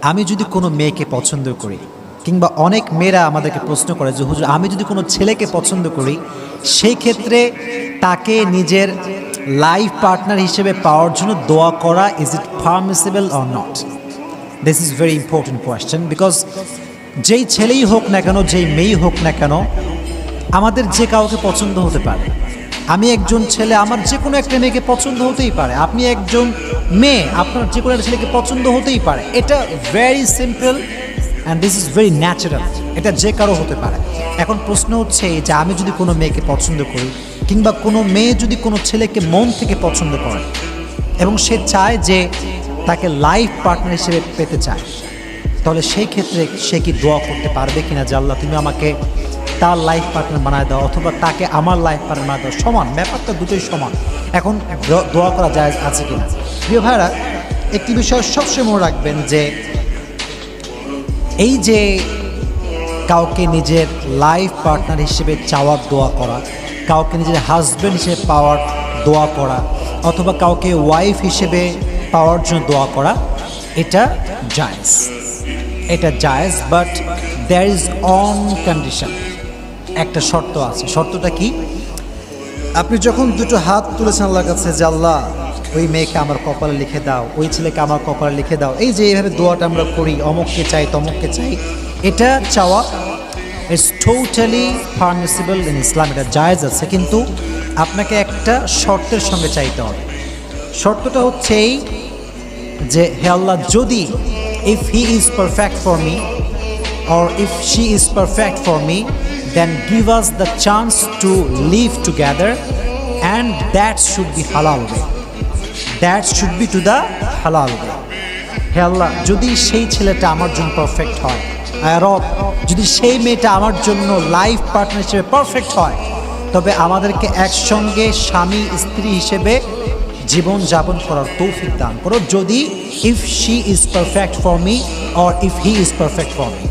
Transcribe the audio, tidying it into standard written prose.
আমি যদি কোনো মেয়েকে পছন্দ করি, কিংবা অনেক মেয়েরা আমাদেরকে প্রশ্ন করে যে হুজুর আমি যদি কোনো ছেলেকে পছন্দ করি, সেই ক্ষেত্রে তাকে নিজের লাইফ পার্টনার হিসেবে পাওয়ার জন্য দোয়া করা, is it permissible or not? This is very important question, because যেই ছেলেই হোক না কেন, যেই মেয়েই হোক না কেন, আমাদের যে কাউকে পছন্দ হতে পারে। আমি একজন ছেলে, আমার যে কোনো একটা মেয়েকে পছন্দ হতেই পারে। আপনি একজন মেয়ে, আপনার যে কোনো একটা ছেলেকে পছন্দ হতেই পারে। এটা very simple and this is very natural. এটা যে কারো হতে পারে। এখন প্রশ্ন হচ্ছে যে আমি যদি কোনো মেয়েকে পছন্দ করি, কিংবা কোনো মেয়ে যদি কোনো ছেলেকে মন থেকে পছন্দ করে এবং সে চায় যে তাকে লাইফ পার্টনার হিসেবে পেতে চায়, তাহলে সেই ক্ষেত্রে সে কি দোয়া করতে পারবে কিনা যে আল্লাহ তুমি আমাকে তার লাইফ পার্টনার বানায় দাও, অথবা তাকে আমার লাইফ পার্টনার বানায় দাও? সমান ব্যাপারটা, দুটোই সমান। এখন দোয়া করা যায় আছে কিনা? প্রিয় ভাইরা, একটি বিষয় সবসময় মনে রাখবেন যে এই যে কাউকে নিজের লাইফ পার্টনার হিসেবে চাওয়ার দোয়া করা, কাউকে নিজের হাজব্যান্ড হিসেবে পাওয়ার দোয়া করা, অথবা কাউকে ওয়াইফ হিসেবে পাওয়ার জন্য দোয়া করা, এটা জায়েজ। এটা জায়েজ, but there is on condition. একটা শর্ত আছে। শর্তটা কি? আপনি যখন দুটো হাত তুলেছেন আল্লাহর কাছে যে আল্লাহ ওই মেয়েকে আমার কপালে লিখে দাও, ওই ছেলেকে আমার কপালে লিখে দাও, এই যে এইভাবে দোয়াটা আমরা করি, অমুককে চাই তমুককে চাই, এটা চাওয়া ইটস টোটালি পারমিসিবল ইন ইসলাম। এটা জায়েজ আছে, কিন্তু আপনাকে একটা শর্তের সঙ্গে চাইতে হবে। শর্তটা হচ্ছে এই যে হে আল্লাহ, যদি if he is perfect for me or if she is perfect for me, then give us the chance to live together, and that should be halal way. That should be to the halal way. হে আল্লাহ, যদি সেই ছেলেটা আমার জন্য perfect হয়, রব যদি সেই মেয়েটা আমার জন্য লাইফ পার্টনার হিসেবে পারফেক্ট হয়, তবে আমাদেরকে একসঙ্গে স্বামী স্ত্রী হিসেবে জীবন যাপন করার তৌফিক দান করো, যদি if she is perfect for me or if he is perfect for me.